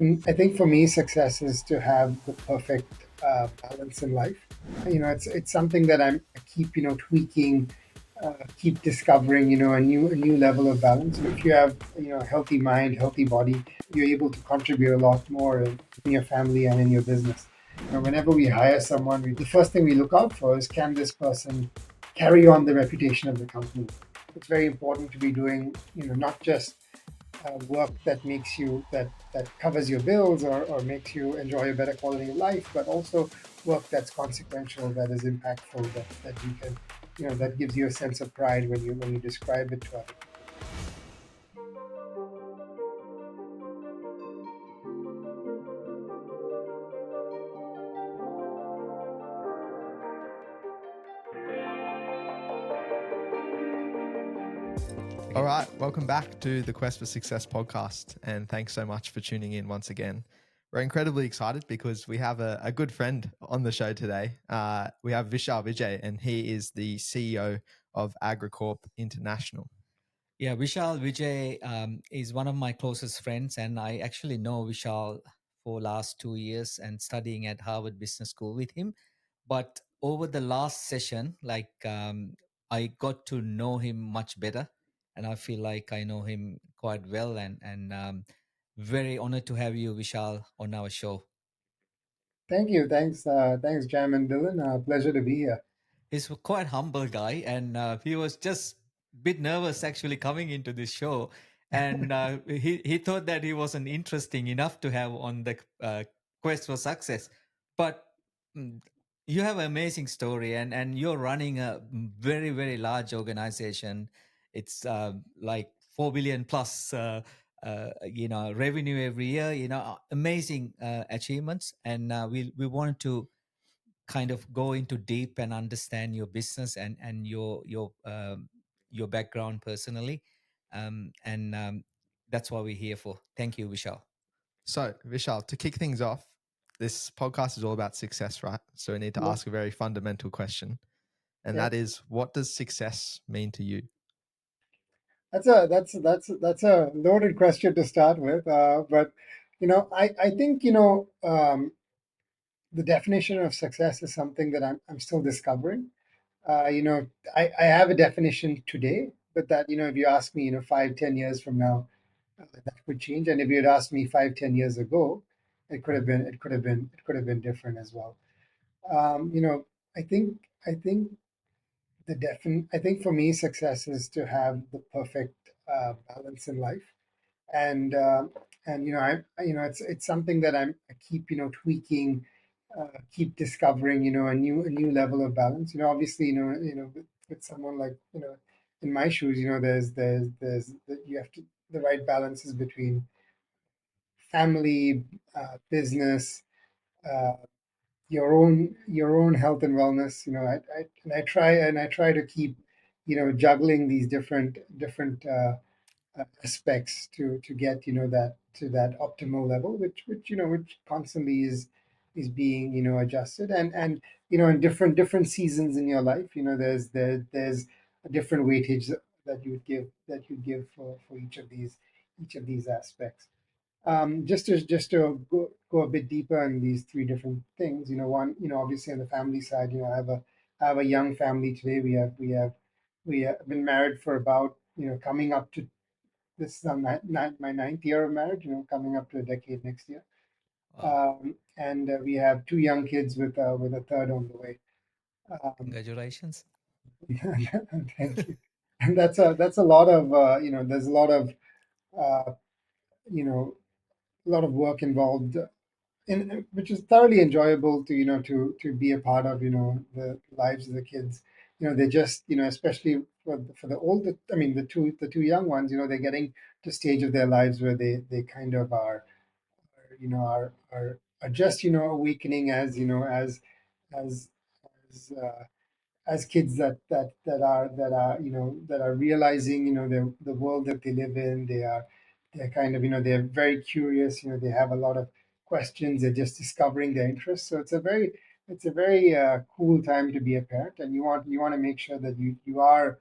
I think for me, success is to have the perfect balance in life. It's something that I keep tweaking, keep discovering a new level of balance. If you have a healthy mind, healthy body, you're able to contribute a lot more in your family and in your business. Whenever we hire someone, the first thing we look out for is, can this person carry on the reputation of the company? It's very important to be doing not just work that makes you that covers your bills, or makes you enjoy a better quality of life, but also work that's consequential, that is impactful, that you can that gives you a sense of pride when you describe it to others. All right, welcome back to the Quest for Success podcast, and thanks so much for tuning in once again. We're incredibly excited because we have a good friend on the show today. We have Vishal Vijay, and he is the CEO of AgroCorp International. Yeah, Vishal Vijay is one of my closest friends, and I actually know Vishal for last 2 years and studying at Harvard Business School with him. But over the last session, I got to know him much better, and I feel like I know him quite well. And very honored to have you, Vishal, on our show. Thank you. Thanks, Jam and Dylan. Pleasure to be here. He's a quite humble guy, and he was just a bit nervous actually coming into this show, and he thought that he wasn't interesting enough to have on the quest for success. But mm, you have an amazing story, and you're running a very large organization. It's like 4 billion plus. Revenue every year. Amazing achievements, and we wanted to kind of go into deep and understand your business and your background personally, and that's what we're here for. Thank you, Vishal. So, Vishal, to kick things off, this podcast is all about success, right? So, we need to Yeah, ask a very fundamental question, and yeah. that is, what does success mean to you? That's a loaded question to start with, but I think the definition of success is something that I'm still discovering. Uh, you know, I have a definition today, but that, if you ask me, 5, 10 years from now, that could change. And if you had asked me 5, 10 years ago, it could have been different as well. Um, you know, I think I think for me, success is to have the perfect balance in life. and it's something that I keep tweaking, keep discovering a new level of balance. Obviously, with someone like, in my shoes, you have to, the right balance is between family, business, uh, your own health and wellness. And I try to keep juggling these different aspects to get that to that optimal level, which constantly is being adjusted. And in different seasons in your life, there's a different weightage that you give for each of these aspects. Just to go a bit deeper in these three different things. One, obviously on the family side, I have a young family today. We have been married for about, coming up to, this is my ninth year of marriage, coming up to a decade next year. Wow. And we have two young kids with a third on the way. Um, Congratulations. Thank you. And that's a lot of, there's uh, you know, a lot of work involved, which is thoroughly enjoyable to be a part of, the lives of the kids. They just, especially for the older, I mean, the two young ones, they're getting to stage of their lives where they kind of are just, awakening, as as as kids that are realizing, the world that they live in. They're kind of, they're very curious. They have a lot of questions. They're just discovering their interests. So it's a very cool time to be a parent, and you want to make sure that you are,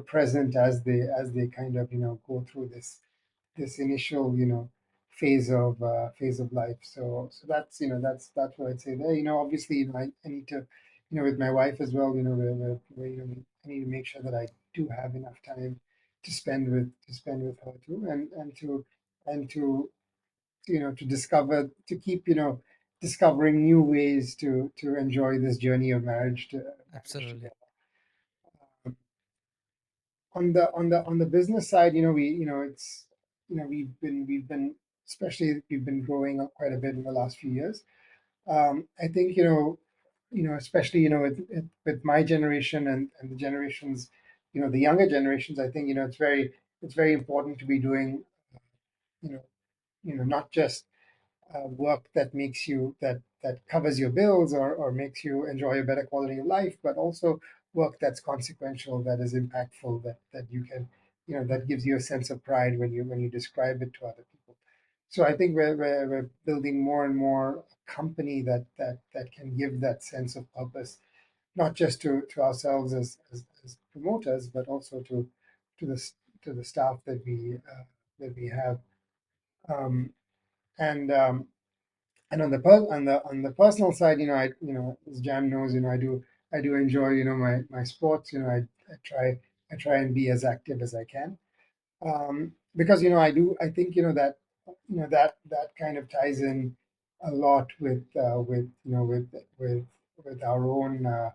present as they kind of, go through this initial, phase of life. So that's that's what I'd say there. Obviously, I need to, with my wife as well. I need to make sure that I do have enough time to spend with her too, and to discover, to keep, discovering new ways to enjoy this journey of marriage Absolutely. together. Um, on the business side, it's, especially we've been growing up quite a bit in the last few years. I think, especially, with my generation and the generations, the younger generations, I think, it's very important to be doing, you know, not just work that makes you that covers your bills, or makes you enjoy a better quality of life, but also work that's consequential, that is impactful, that you can, that gives you a sense of pride when you describe it to other people. So I think we're building more and more a company that can give that sense of purpose, not just to ourselves as promoters, but also to the to the staff that we have. Um, and and on the personal side, as Jam knows, I do enjoy, my sports. I try I try and be as active as I can, because, I think, that kind of ties in a lot with with our own,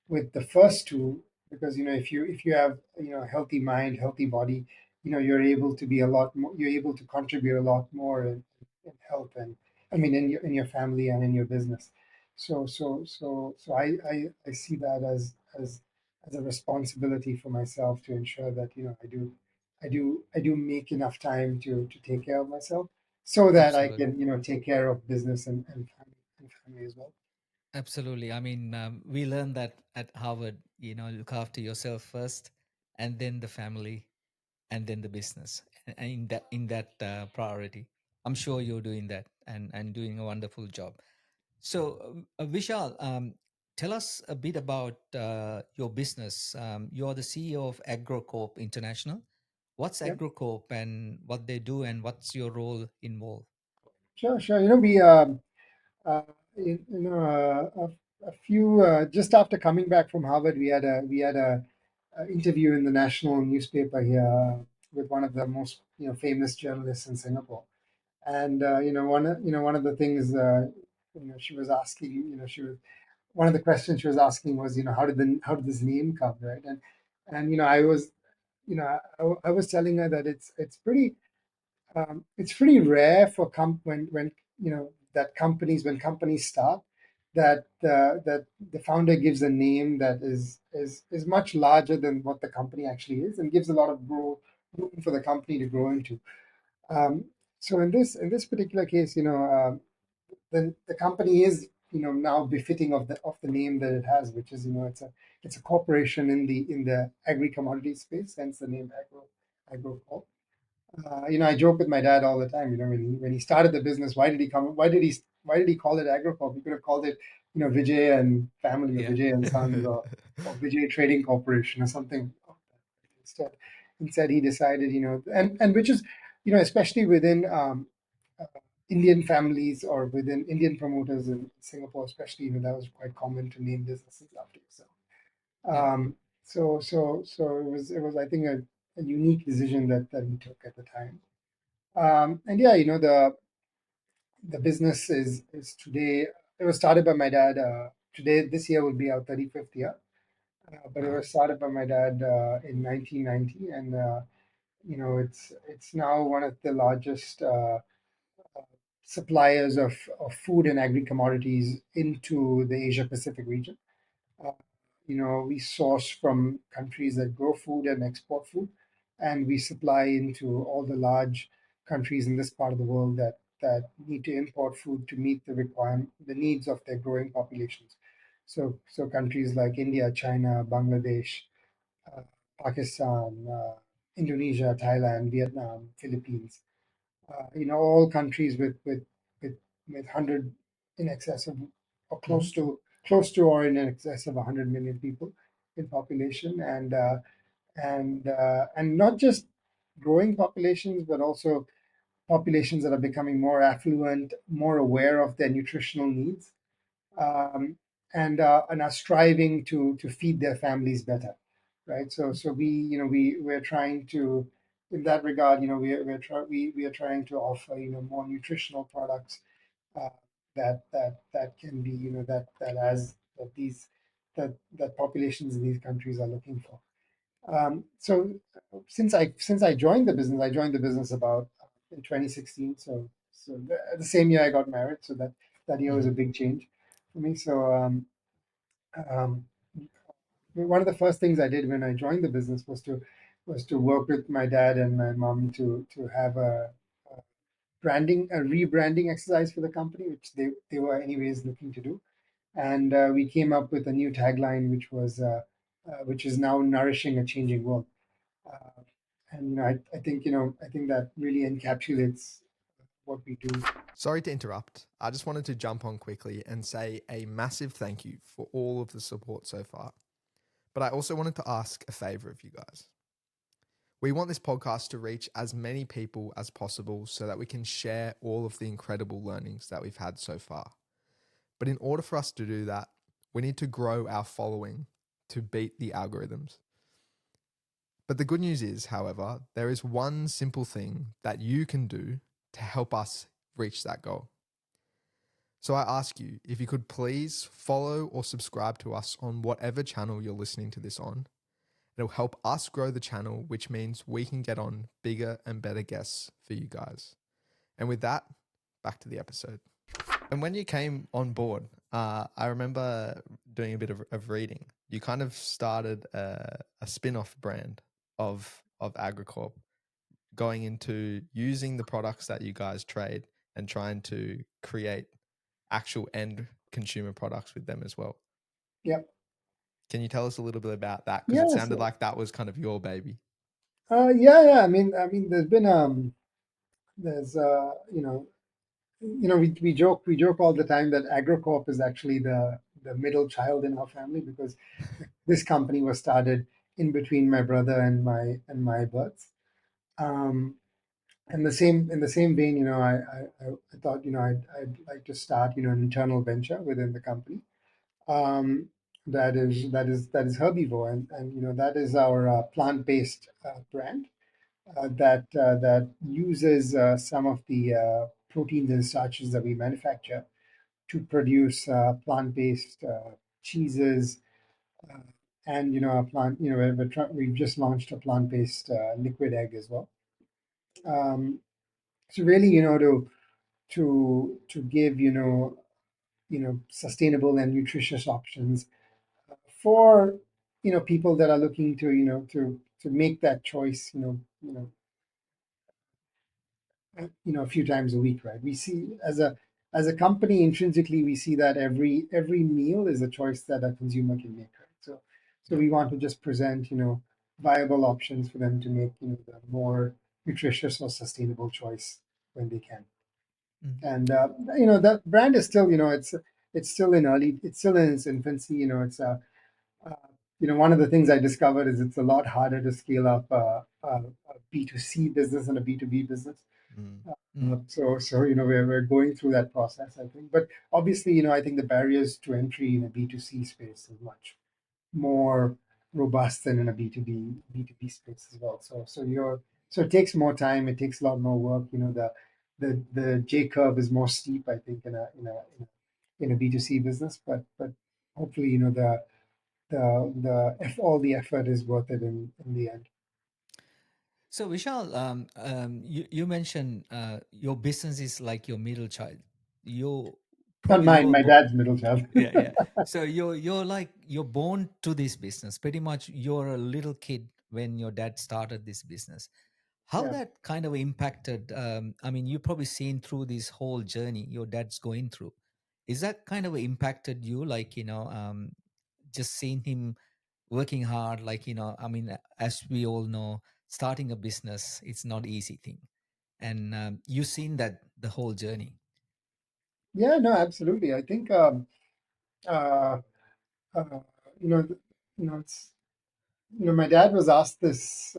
with the first two, because, if you have, a healthy mind, healthy body, you're able to be a lot more, you're able to contribute a lot more in health, and I mean in your family and in your business. So I see that as a responsibility for myself, to ensure that, I do make enough time to take care of myself, so that I Absolutely. can, take care of business and family as well. Absolutely. I mean, we learned that at Harvard, look after yourself first, and then the family, and then the business, and in that priority. I'm sure you're doing that, and doing a wonderful job. So, Vishal, tell us a bit about your business. You're the CEO of AgroCorp International. What's Yeah. AgroCorp and what they do, and what's your role involved? Sure, sure. We uh, a few, just after coming back from Harvard, we had a interview in the national newspaper here, with one of the most, famous journalists in Singapore. And one of the things, she was asking, she was one of the questions she was asking was, how did this name come, right? And I was, I was telling her that it's pretty rare for when, that companies, when companies start, that the founder gives a name that is much larger than what the company actually is, and gives a lot of room for the company to grow into. Um, so in this particular case, the company is, now befitting of the name that it has, which is, it's a corporation in the agri-commodity space, hence the name AgroCorp. I joke with my dad all the time. When he started the business, why did he call it AgroCorp? He could have called it, Vijay and Family, or Yeah. Vijay and Sons, or Vijay Trading Corporation, or something. Instead, instead he decided, and which is, especially within, uh, Indian families, or within Indian promoters in Singapore, especially, that was quite common to name businesses after yourself. Yeah. So it was, I think, a unique decision that he took at the time. And yeah, the business is today. It was started by my dad. Today, this year would be our 35th year. But it Wow. was started by my dad in 1990, and it's now one of the largest suppliers of food and agri commodities into the Asia Pacific region. Uh, we source from countries that grow food and export food, and we supply into all the large countries in this part of the world that need to import food to meet the needs of their growing populations. So countries like India, China, Bangladesh, uh, Pakistan, Indonesia, Thailand, Vietnam, Philippines, all countries with 100, in excess of, or Hmm. close to or in excess of 100 million people in population, and not just growing populations, but also populations that are becoming more affluent, more aware of their nutritional needs, um, and are striving to feed their families better, right? So we we're trying to, in that regard, we are trying to offer more nutritional products, uh, that can be that as that these that populations in these countries are looking for. So since I joined the business, I joined the business about in 2016. So the same year I got married. So that year was a Mhm. big change for me. So um, one of the first things I did when I joined the business was to work with my dad and my mom to have a a rebranding exercise for the company, which they were anyways looking to do. And we came up with a new tagline, which is now nourishing a changing world. Uh, and I think that really encapsulates what we do. Sorry to interrupt. I just wanted to jump on quickly and say a massive thank you for all of the support so far. But I also wanted to ask a favor of you guys. We want this podcast to reach as many people as possible so that we can share all of the incredible learnings that we've had so far. But in order for us to do that, we need to grow our following to beat the algorithms. But the good news is, however, there is one simple thing that you can do to help us reach that goal. So I ask you if you could please follow or subscribe to us on whatever channel you're listening to this on. It'll help us grow the channel, which means we can get on bigger and better guests for you guys. And with that, back to the episode. And when you came on board, I remember doing a bit of reading. You kind of started a spin-off brand of AgriCorp, going into using the products that you guys trade and trying to create actual end consumer products with them as well. Yep. Can you tell us a little bit about that? Because it Yes. sounded like that was kind of your baby. Yeah. I mean, there's we joke all the time that AgroCorp is actually the middle child in our family, because this company was started in between my brother and my birth. Um, and in the same vein, I thought I'd like to start an internal venture within the company, um, that is herbivore, and that is our plant-based brand, that uses some of the proteins and starches that we manufacture to produce plant-based cheeses, uh, and a plant. We've just launched a plant-based liquid egg as well. Um, so really, to give sustainable and nutritious options for people that are looking to make that choice, a few times a week, right? We see, as a company, intrinsically we see that every meal is a choice that a consumer can make, right? So Yeah. we want to just present viable options for them to make the more nutritious or sustainable choice when they can. Mhm. And that brand is still, it's still in its infancy. It's uh, one of the things I discovered is it's a lot harder to scale up a B2C business than a B2B business. Mm. So we're going through that process, I think. But obviously, I think the barriers to entry in a B2C space is much more robust than in a B2B space as well. So it takes more time. It takes a lot more work. The J curve is more steep, I think, in a B2C business. But hopefully, all the effort is worth it in the end. So Vishal, you mentioned your business is like your middle child. You Not probably mine, were my dad's middle child. yeah. So you're like you're born to this business. Pretty much, you're a little kid when your dad started this business. How Yeah. that kind of impacted? I mean, you probably seen through this whole journey your dad's going through. Is that kind of impacted you? Like just seeing him working hard. Like I mean, as we all know, starting a business it's not easy thing, and you've seen that the whole journey. Yeah, no, absolutely. I think uh, uh, you know, it's my dad was asked this,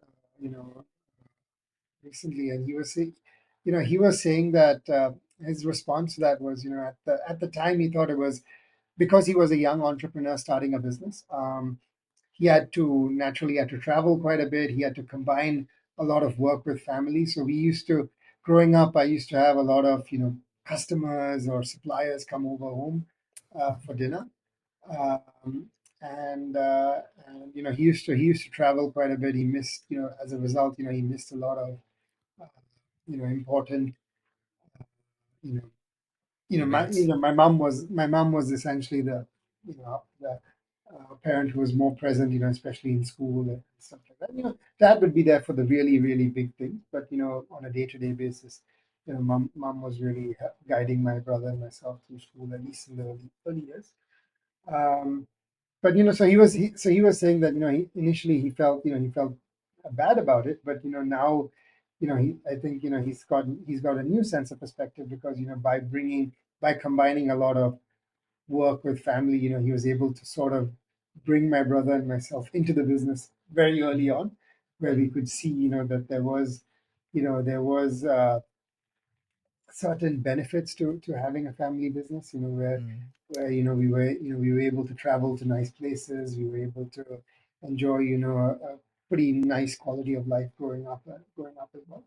recently, and he was saying, he was saying that his response to that was, at the time he thought it was because he was a young entrepreneur starting a business. He had to naturally had to travel quite a bit. He had to combine a lot of work with family. So we used to, growing up, I used to have a lot of customers or suppliers come over home for dinner. Um, and he used to travel quite a bit. He missed, as a result, he missed a lot of uh, important, you know Events. my mom was essentially the parent who was more present, especially in school and stuff like that. Dad would be there for the really really big things, but on a day-to-day basis, mom was really guiding my brother and myself through school, at least in the early years. um, but so he was saying that initially he felt bad about it, but now I think he's got a new sense of perspective, because by combining a lot of work with family, he was able to sort of bring my brother and myself into the business very early Mm, on, where we mm, could see that there was certain benefits to having a family business, mm. where we were able to travel to nice places. We were able to enjoy a pretty nice quality of life growing up as well,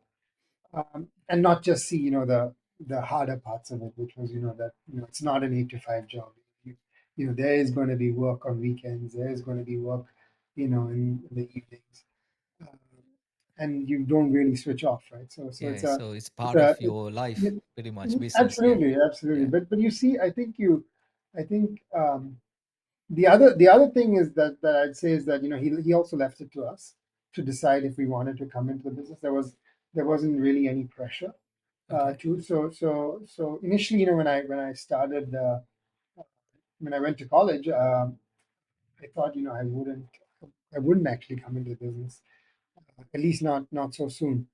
and not just see the harder parts of it, which was that it's not an 8 to 5 job. There is going to be work on weekends. There is going to be work in the evenings, uh, and you don't really switch off, right? So Yeah, it's a so it's it's part a of it, your life, it, pretty much business. Yeah, absolutely, absolutely. yeah. But you see, I think the other thing is that I'd say is that he also left it to us to decide if we wanted to come into the business. There wasn't really any pressure Okay. to so initially, when I started, when I went to college, I thought I wouldn't actually come into the business, at least not so soon.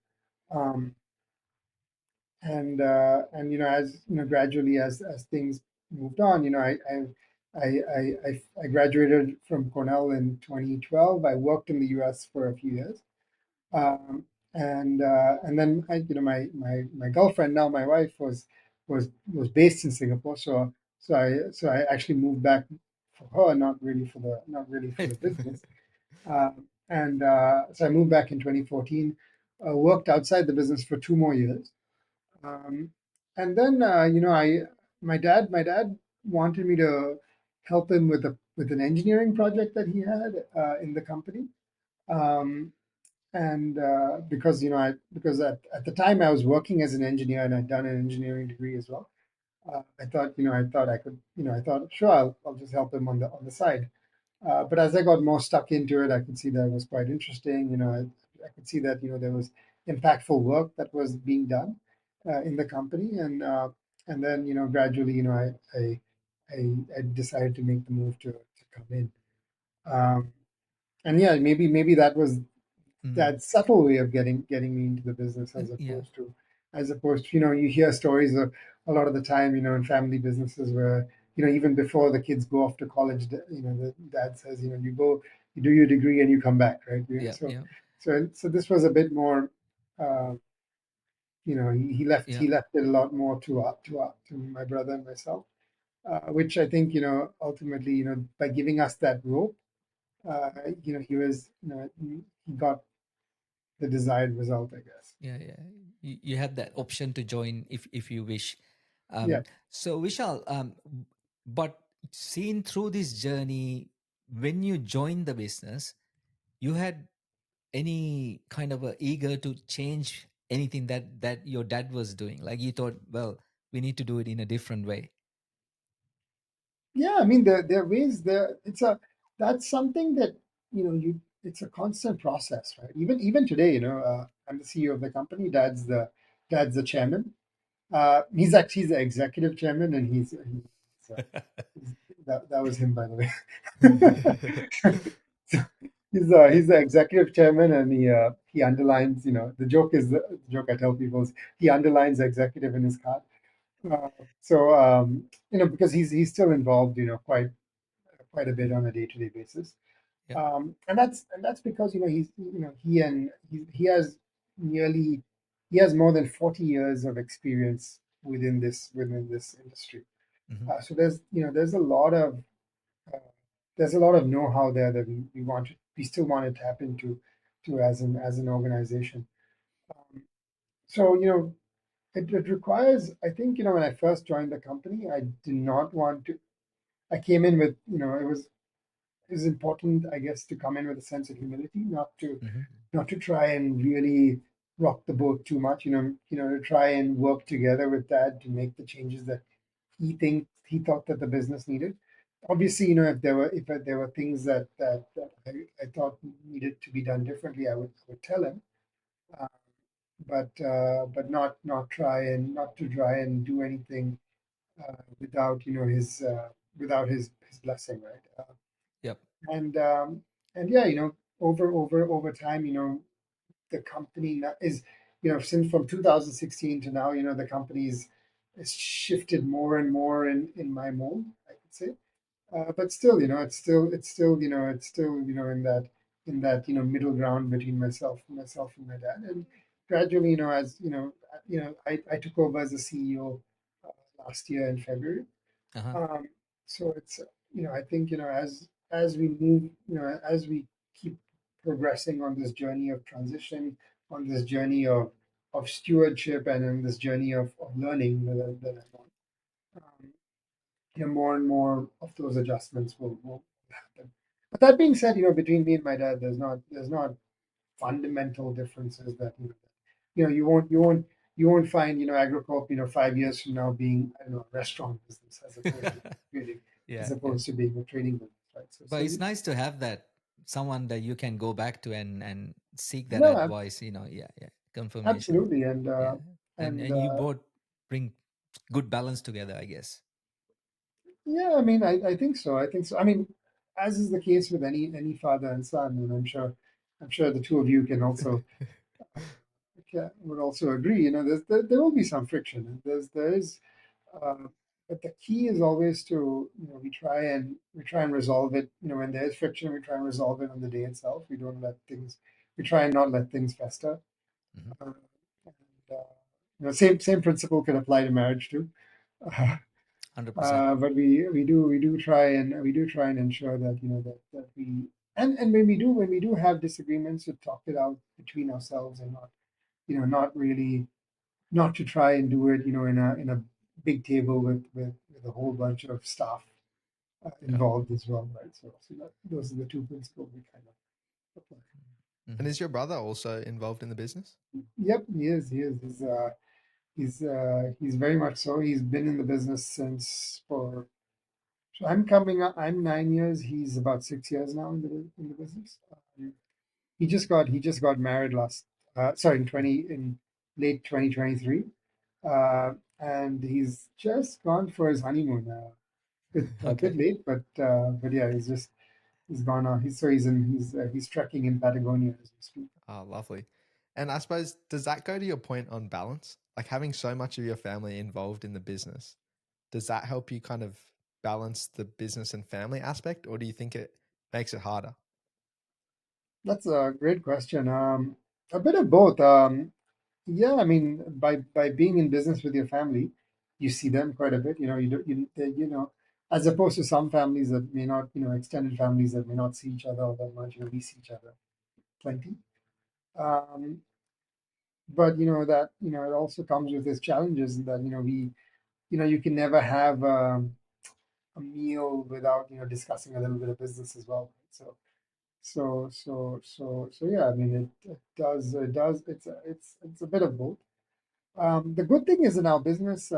Um, and as gradually as things moved on, I graduated from Cornell in 2012. I worked in the U.S. for a few years, um, and then my girlfriend, now my wife, was based in Singapore. So I actually moved back for her, not really for the business. So I moved back in 2014, worked outside the business for 2 more years, um, and then my dad wanted me to help him with an engineering project that he had in the company. Um, and because at the time I was working as an engineer, and I'd done an engineering degree as well. I thought I could, I thought, sure, I'll just help him on the side. But as I got more stuck into it, I could see that it was quite interesting. I could see that there was impactful work that was being done in the company, and then gradually I decided to make the move to come in. Um, and yeah, maybe that was Mm, that subtle way of getting me into the business, as yeah. opposed to you hear stories of a lot of the time, in family businesses, where even before the kids go off to college, the dad says, you do your degree and you come back, right? Yeah, So yeah, this was a bit more, uh, he left yeah, he left it a lot more to my brother and myself, which I think ultimately, by giving us that rope, uh, he was, he got the desired result, I guess. yeah, yeah. You have that option to join if you wish. Yeah. So Vishal, but seen through this journey, when you joined the business, you had any kind of a eager to change anything that your dad was doing? Like you thought, well, we need to do it in a different way. Yeah, I mean, there are ways there. That's something that it's a constant process, right? Even today, I'm the CEO of the company. Dad's the chairman. He's the executive chairman, and uh, that was him, by the way. So Yeah. he's the executive chairman, and he underlines. The joke I tell people is he underlines executive in his card. Uh, because he's still involved, quite a bit on a day-to-day basis. Yeah. And that's because he has nearly. he has more than 40 years of experience within this industry. Mm-hmm. So there's there's a lot of uh, know-how there that we still want to tap into to as an organization. Um, so it requires, I think, when I first joined the company, I did not want to. I came in with, it was important, I guess, to come in with a sense of humility, Mm-hmm. not to try and really rock the boat too much. To try and work together with Dad to make the changes that he thought that the business needed. Obviously, if there were things that I thought needed to be done differently, I would tell him. Uh, but not to try and do anything without his blessing, right? Yep. And and yeah, over time, the company is, since from 2016 to now, the company's has shifted more and more in my mold, I could say. But still, it's still, in that, middle ground between myself and my dad. And gradually, as I took over as a CEO last year in February. Uh-huh. Um, so it's, I think, as we move, as we keep progressing on this journey of transition, on this journey of stewardship, and on this journey of learning that I'm on, um, more and more of those adjustments will happen. But that being said, between me and my dad, there's not fundamental differences that, you won't find, AgriCorp, 5 years from now being, I don't know, a restaurant business Yeah, as yeah. opposed to being a trading business, right? But it's nice to have that someone that you can go back to and seek that No, advice, yeah, yeah, confirmation. absolutely, Yeah. And and and you both bring good balance together, I guess. yeah, I mean, I think so. I think so. I mean, as is the case with any father and son, and I'm sure the two of you can also would also agree. There will be some friction, and there is, uh, but the key is always to, we try and resolve it. When there is friction, we try and resolve it on the day itself. We try and not let things fester. Hmm. And, same principle can apply to marriage too. 100%. But we do try and ensure that, that we, and when we do have disagreements, to talk it out between ourselves, and not, not really, not to try and do it, in a big table with a whole bunch of staff Yeah. involved as well, right? Those are the two principles we kind of apply. And Hmm. is your brother also involved in the business? Yep, he is. He is. He's very much so. He's been in the business since for. So I'm coming up. I'm 9 years. He's about 6 years now in the business. He just got married in late 2023, uh, and he's just gone for his honeymoon. A bit Okay. late, but yeah, he's gone on. He's trekking in Patagonia as we speak. Oh, lovely. And I suppose, does that go to your point on balance? Like having so much of your family involved in the business, does that help you kind of balance the business and family aspect, or do you think it makes it harder? That's a great question. A bit of both. Yeah, I mean, by being in business with your family, you see them quite a bit. As opposed to some families that may not, extended families that may not see each other all that much. We see each other plenty. Um, but it also comes with its challenges that, you can never have a meal without, discussing a little bit of business as well. So yeah, I mean, it's a bit of both. The good thing is in our business,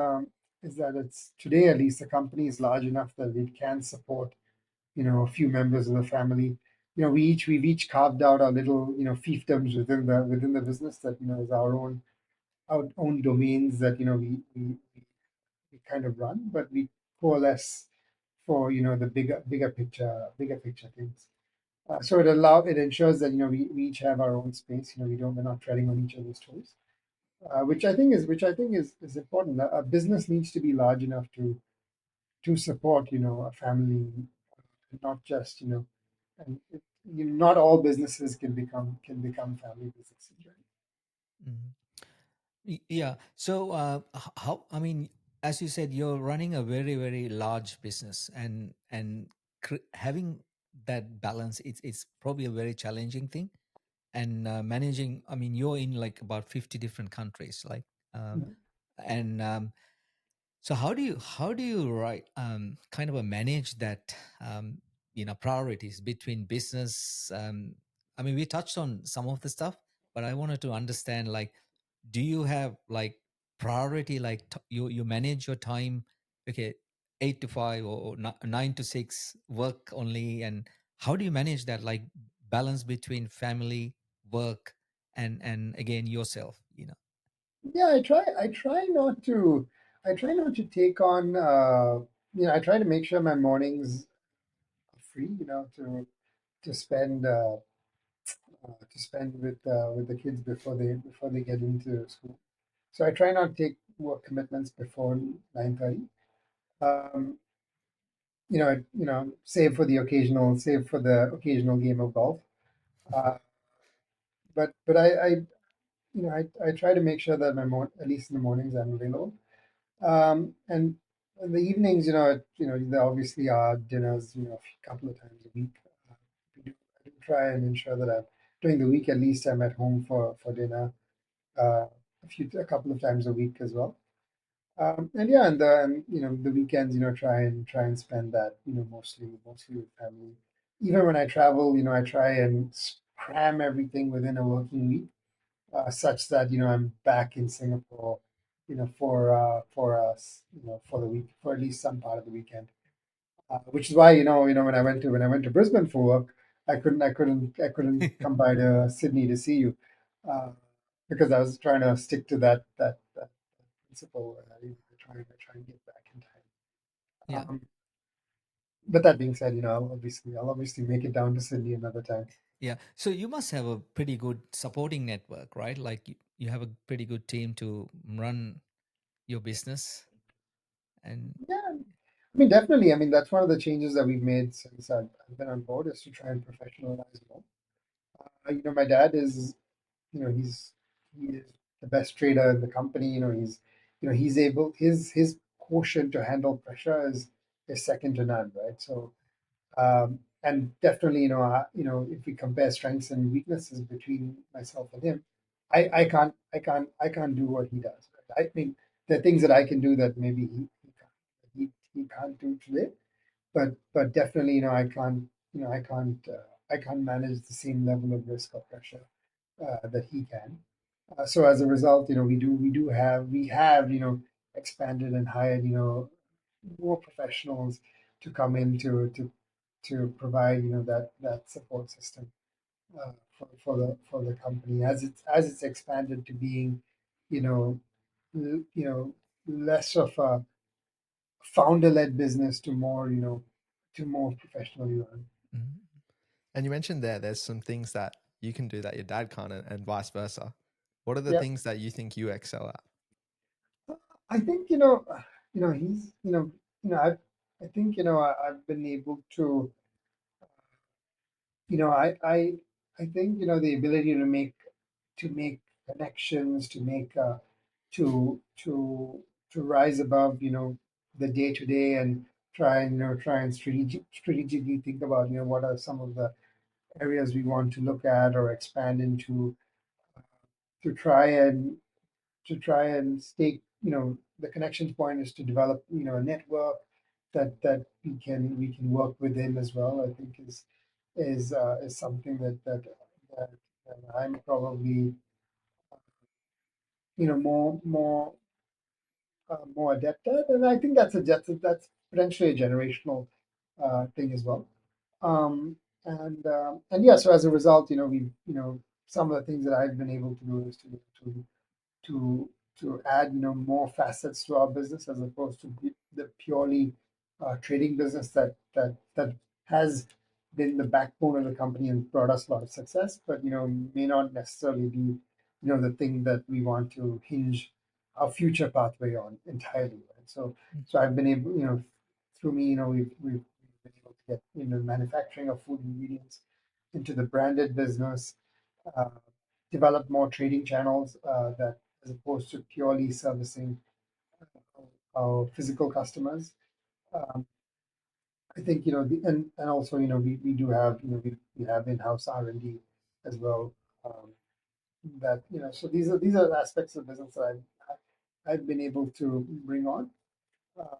is that it's today, at least, the company is large enough that it can support, a few members of the family. We've each carved out our little, fiefdoms within the business that, is our own domains that, we kind of run, but we coalesce for, the bigger picture things. So it ensures that, we each have our own space. We're not treading on each other's toes, which I think is important. A business needs to be large enough to support, a family, not just, and not all businesses can become family businesses, right? Mhm. Yeah. So, how? I mean, as you said, you're running a very, very large business, and having that balance, it's probably a very challenging thing. And managing, I mean, you're in like about 50 different countries, like, um, Mhm. and so how do you kind of manage that priorities between business? I mean, we touched on some of the stuff, but I wanted to understand, like, do you have like priority, like you manage your time, okay, 8 to 5 or 9 to 6 work only, and how do you manage that, like, balance between family, work, and again yourself? Yeah, I try not to take on, I try to make sure my mornings are free, to spend, with the kids before they get into school. So I try not to take work commitments before 9:30. Um, save for the occasional game of golf. Uh, but I try to make sure that at least in the mornings I'm available. And in the evenings, there obviously are dinners, a couple of times a week. Uh, I do try and ensure that during the week at least I'm at home for dinner, a couple of times a week as well. And yeah, the weekends, try and spend that, mostly with family. Even when I travel, I try and cram everything within a working week, such that I'm back in Singapore, for us, for the week, for at least some part of the weekend. Which is why, when I went to Brisbane for work, I couldn't come by to Sydney to see you, uh, because I was trying to stick to that principle. I try and get back in Yeah. time. But that being said, I'll obviously make it down to Sydney another time. Yeah. So you must have a pretty good supporting network, right? Like you have a pretty good team to run your business. And Yeah, I mean, definitely. I mean, that's one of the changes that we've made since I've been on board, is to try and professionalize more. My dad is, he is the best trader in the company. He's able, his quotient to handle pressure is second to none, right? So, and definitely, if we compare strengths and weaknesses between myself and him, I can't do what he does. Right? I mean, there are things that I can do that maybe he can't do today, but definitely, I can't manage the same level of risk or pressure that he can. So as a result, we have expanded and hired more professionals to come in to provide that support system, for the company, as it's expanded to being, you know less of a founder-led business to more professionally run. Mhm. And you mentioned there's some things that you can do that your dad can't, and vice versa. What are the Yeah, things that you think you excel at? I think he's I think I've been able to, I think the ability to make connections, to rise above the day to day, and try and strategically think about what are some of the areas we want to look at or expand into, to try and stake, the connections point is to develop a network that we can work within as well. I think is something that I'm probably more adept at, and I think that's potentially a generational thing as well. And yeah, so as a result, some of the things that I've been able to do is to to add more facets to our business, as opposed to the purely trading business that has been the backbone of the company and brought us a lot of success, but may not necessarily be the thing that we want to hinge our future pathway on entirely. Right? So I've been able, through me, we've been able to get manufacturing of food ingredients into the branded business, uh, develop more trading channels, as opposed to purely servicing our physical customers. Um, I think and also we do have we have in-house R&D as well. Um, that so these are aspects of business that I've been able to bring on uh,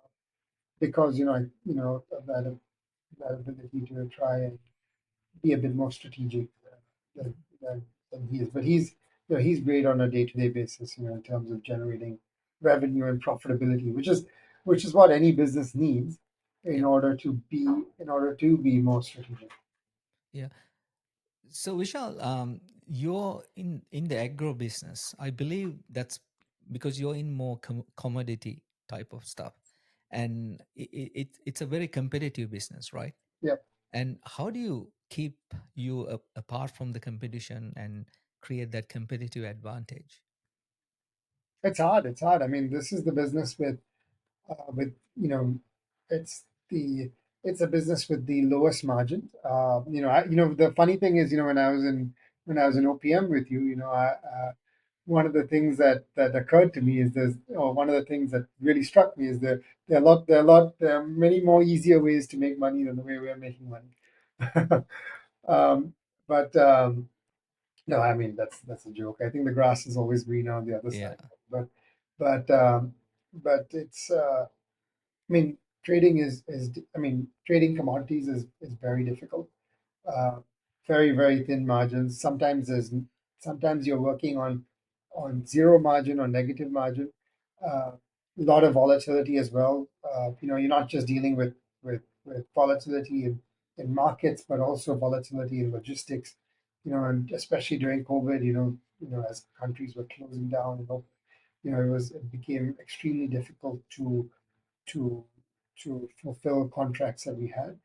because of that ability to try and be a bit more strategic than, than he is. But he's great on a day-to-day basis, in terms of generating revenue and profitability, which is what any business needs in Yeah. order to be more strategic. Yeah. So Vishal, you're in the agro business. I believe that's because you're in more commodity type of stuff, and it's a very competitive business, right? Yeah, And how do you keep you apart from the competition and create that competitive advantage? it's hard. It's hard. I mean, this is the business with it's the it's a business with the lowest margin. The funny thing is, when I was in OPM with you, one of the things that occurred to me is one of the things that really struck me is that there are many more easier ways to make money than the way we are making money. um, but no, I mean that's a joke. I think the grass is always greener on the other Yeah. side. But but um, but it's I mean, trading commodities is very difficult. Uh, Very, very thin margins. Sometimes you're working on zero margin or negative margin. A lot of volatility as well. You're not just dealing with volatility in markets, but also volatility in logistics. And especially during COVID, as countries were closing down, it became extremely difficult to fulfill contracts that we had.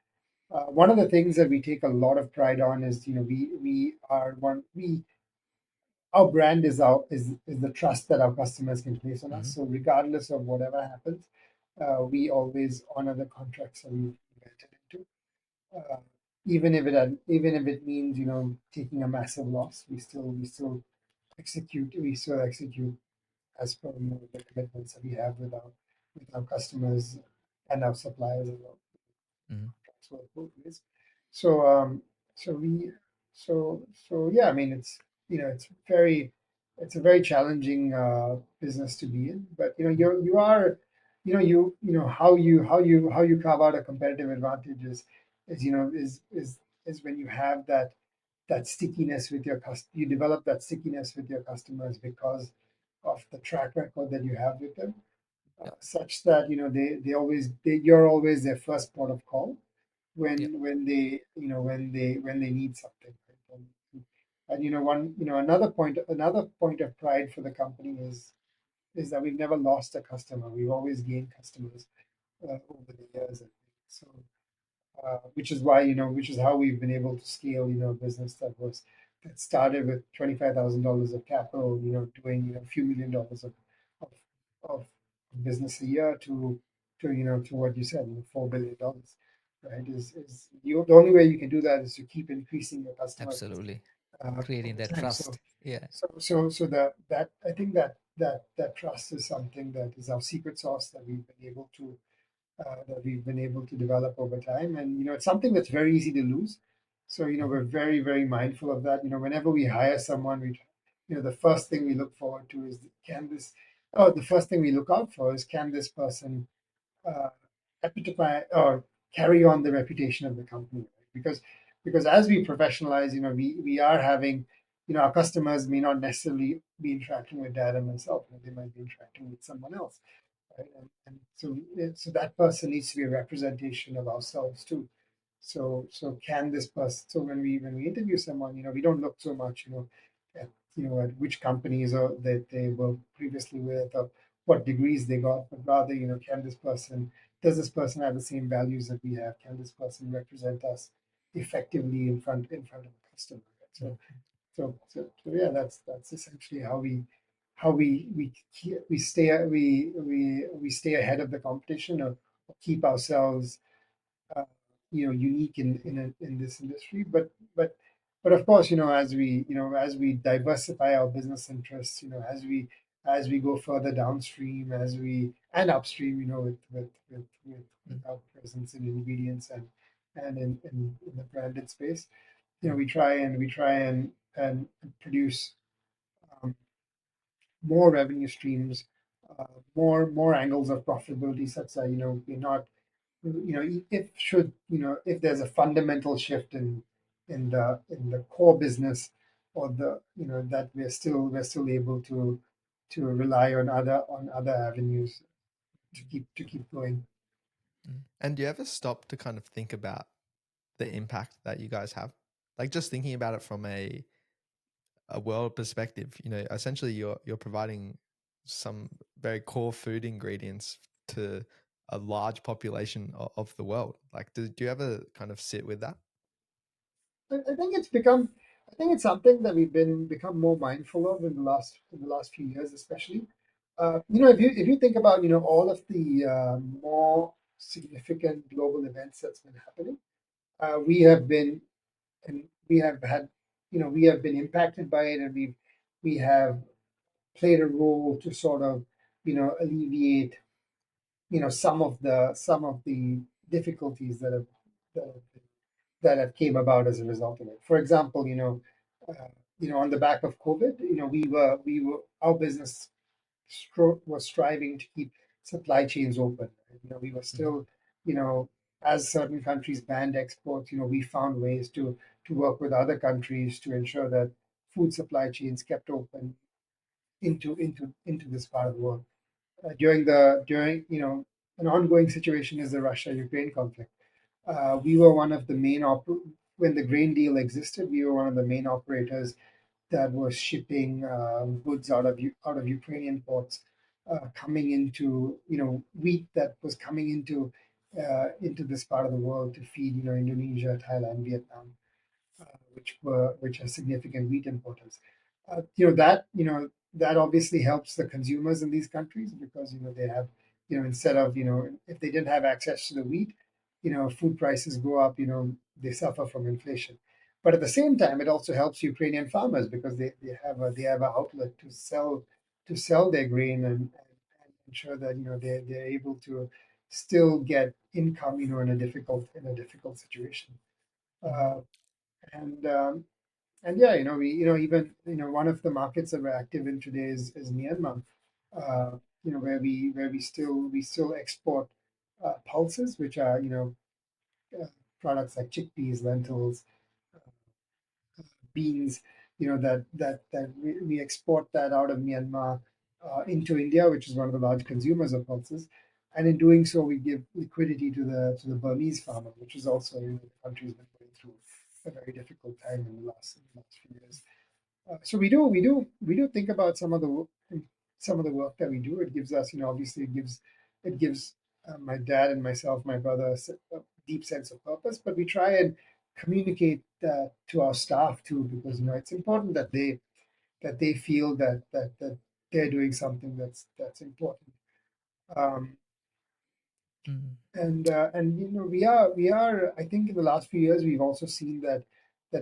One of the things that we take a lot of pride on is we are one we our brand is the trust that our customers can place on us. Hmm. So regardless of whatever happens, we always honor the contracts that we've entered into. Uh, even if it means taking a massive loss, we still execute as per the commitments that we have with our customers and our suppliers as well. Hmm. So both ways. So so we so yeah, I mean it's a very challenging business to be in, but you are how you carve out a competitive advantage is when you have that stickiness with your you develop that stickiness with your customers because of the track record that you have with them, Yep. such that you're always their first port of call Yep. when they need something. Right? And another point of pride for the company is that we've never lost a customer. We've always gained customers over the years. And so which is how we've been able to scale, a business that started with $25,000 of capital, doing a few $1 million of, of business a year to what you said, $4 billion, right? Is the only way you can do that is to keep increasing your customer base Absolutely. Creating over that time. So trust. Yeah. that I think that trust is something that is our secret sauce that we've been able to develop over time. And it's something that's very easy to lose. So Hmm. we're very, very mindful of that. Whenever we hire someone, the first thing we look forward to is the first thing we look out for is can this person uh, epitomize or carry on the reputation of the company, right? Because as we professionalize, we are having, our customers may not necessarily be interacting with dad and myself. They might be interacting with someone else, right? And so that person needs to be a representation of ourselves too. So can this person? So when we interview someone, we don't look so much, at at which companies or that they were previously with or what degrees they got, but rather, does this person have the same values that we have? Can this person represent us effectively in front of a customer? Right? So yeah, that's essentially how we stay ahead of the competition, or keep ourselves uh, unique in this industry. But of course, as we diversify our business interests, as we as we go further downstream, as we and upstream, with mm, our presence in ingredients and in the branded space, mm, we try and produce um, more revenue streams, more angles of profitability, such that we're not, if should if there's a fundamental shift in the core business, or the that we're still able to rely on other avenues to keep going. mm. And do you ever stop to kind of think about the impact that you guys have? Like just thinking about it from a world perspective, essentially you're providing some very core food ingredients to a large population of the world. Like, do you ever kind of sit with that? I think it's something that we've become more mindful of in the last few years, especially. If you think about all of the more significant global events that's been happening, we have been and we have had we have been impacted by it, and we have played a role to sort of alleviate some of the difficulties that have that came about as a result of it. For example, on the back of COVID, we were our business was striving to keep supply chains open. We were Mm, still, you know, as certain countries banned exports, we found ways to work with other countries to ensure that food supply chains kept open into this part of the world. During an ongoing situation is the Russia-Ukraine conflict. We were one of the when the grain deal existed. We were one of the main operators that was shipping goods out of Ukrainian ports, coming into wheat that was coming into this part of the world to feed Indonesia, Thailand, Vietnam, which are significant wheat importers. That obviously helps the consumers in these countries, because they have, instead of, if they didn't have access to the wheat, food prices go up, they suffer from inflation. But at the same time, it also helps Ukrainian farmers, because they have an outlet to sell their grain, and ensure that they're able to still get income, in a difficult situation. mm, Uh, and yeah, we, even, one of the markets that we're active in today is Myanmar, where we still export pulses, which are, uh, products like chickpeas, lentils, beans, that we export that out of Myanmar into India, which is one of the large consumers of pulses. And in doing so, we give liquidity to the Burmese farmer, which is also, the country's been going through a very difficult time in the last few years. So we do think about some of the work that we do. It gives us, obviously it gives my dad and myself, my brother, a deep sense of purpose. But we try and communicate that to our staff too, because it's important that they feel that they're doing something that's important. Um, mm, and we are, I think, in the last few years we've also seen that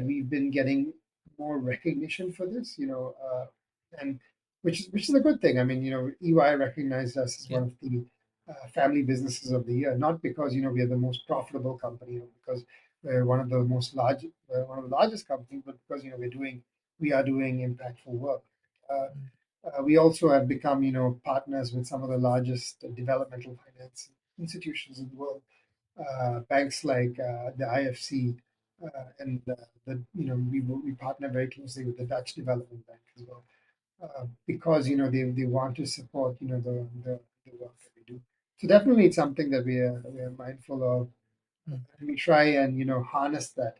we've been getting more recognition for this, and which is a good thing. I mean, EY recognized us as Yeah. one of the family businesses of the year, not because we are the most profitable company, or because we're one of the largest companies, but because we are doing impactful work. uh, mm, we also have become, partners with some of the largest developmental finance institutions in the world, banks like the IFC, and we partner very closely with the Dutch Development Bank as well, because they want to support the work that we do. So definitely, it's something that we are mindful of, mm. and we try and harness that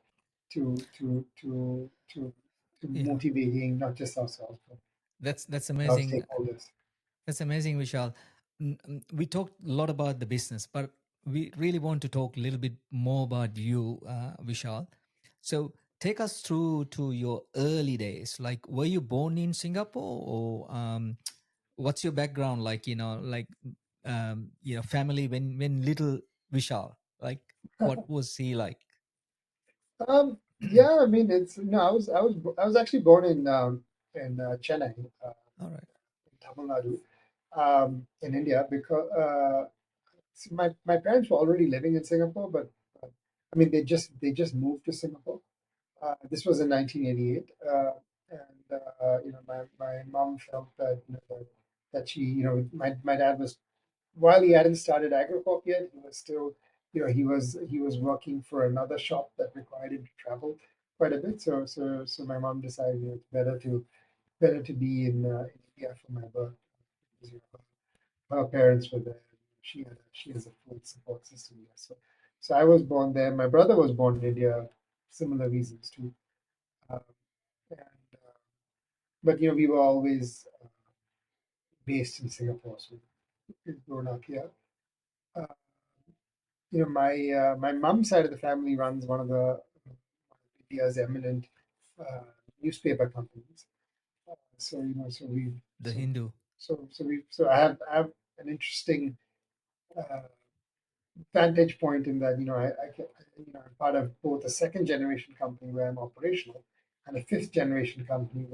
to to to to to Yeah. motivating not just ourselves That's but our amazing. stakeholders. That's amazing, Vishal. We talked a lot about the business, but we really want to talk a little bit more about you, Vishal. So take us through to your early days. Like, were you born in Singapore, or what's your background? Like, family when little Vishal, like, what was he like? Yeah, I mean, it's no, I was actually born in Chennai, All right. Tamil Nadu, in India, because so my parents were already living in Singapore, but I mean they just moved to Singapore. This was in 1988, and my mom felt that that she my dad was, while he hadn't started AgroCorp yet, he was still, he was working for another shop that required him to travel quite a bit. So my mom decided, it's better to be in India for my birth, because her parents were there. She has a full support system there. So I was born there. My brother was born in India, similar reasons too. Um, and but we were always based in Singapore, so we've grown up here. Uh, my mom's side of the family runs one of India's eminent uh, newspaper companies. So we The so Hindu. so I have an interesting uh, vantage point in that I'm part of both a second generation company where I'm operational, and a fifth generation company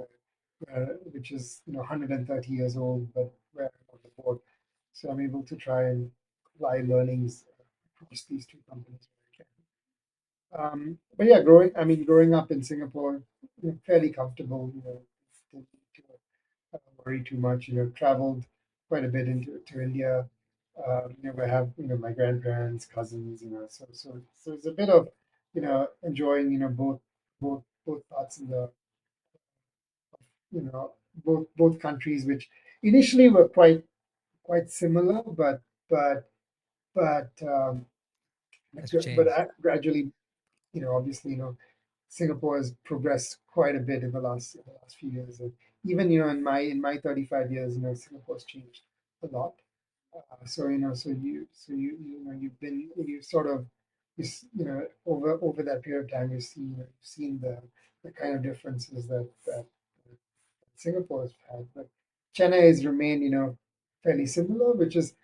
which is 130 years old, but where I'm on the board. So I'm able to try and apply learnings across these two companies where I can. But yeah, growing up in Singapore, fairly comfortable. Didn't need to worry too much. Traveled quite a bit into to India. I have my grandparents, cousins. So it's a bit of enjoying both parts of the you know both countries, which initially were quite similar, but but um, Has but changed. gradually, obviously, Singapore has progressed quite a bit in the last few years. And even, in my 35 years, Singapore's changed a lot. You've been, you sort of, over that period of time, you've seen the kind of differences that Singapore has had. But Chennai has remained, fairly similar, which is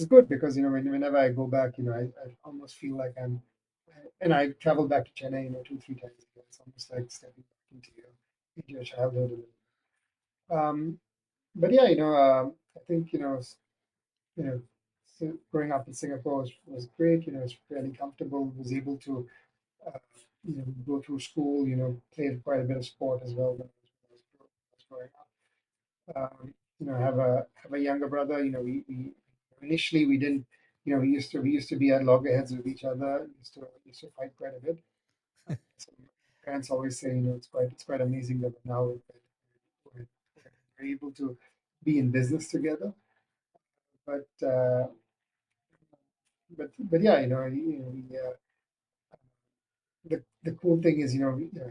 good, because whenever I go back, I almost feel like and I traveled back to Chennai, 2, 3 times a year. It's almost like stepping back into your childhood a little bit. But yeah, I think you know, growing up in Singapore was great. It's fairly comfortable. Was able to uh, go through school. Played quite a bit of sport as well when I was growing up. I have a younger brother. We initially we didn't. We used to be at loggerheads with each other. We used to fight quite a bit. So my parents always say, it's quite amazing that now we're able to be in business together. But yeah, the cool thing is,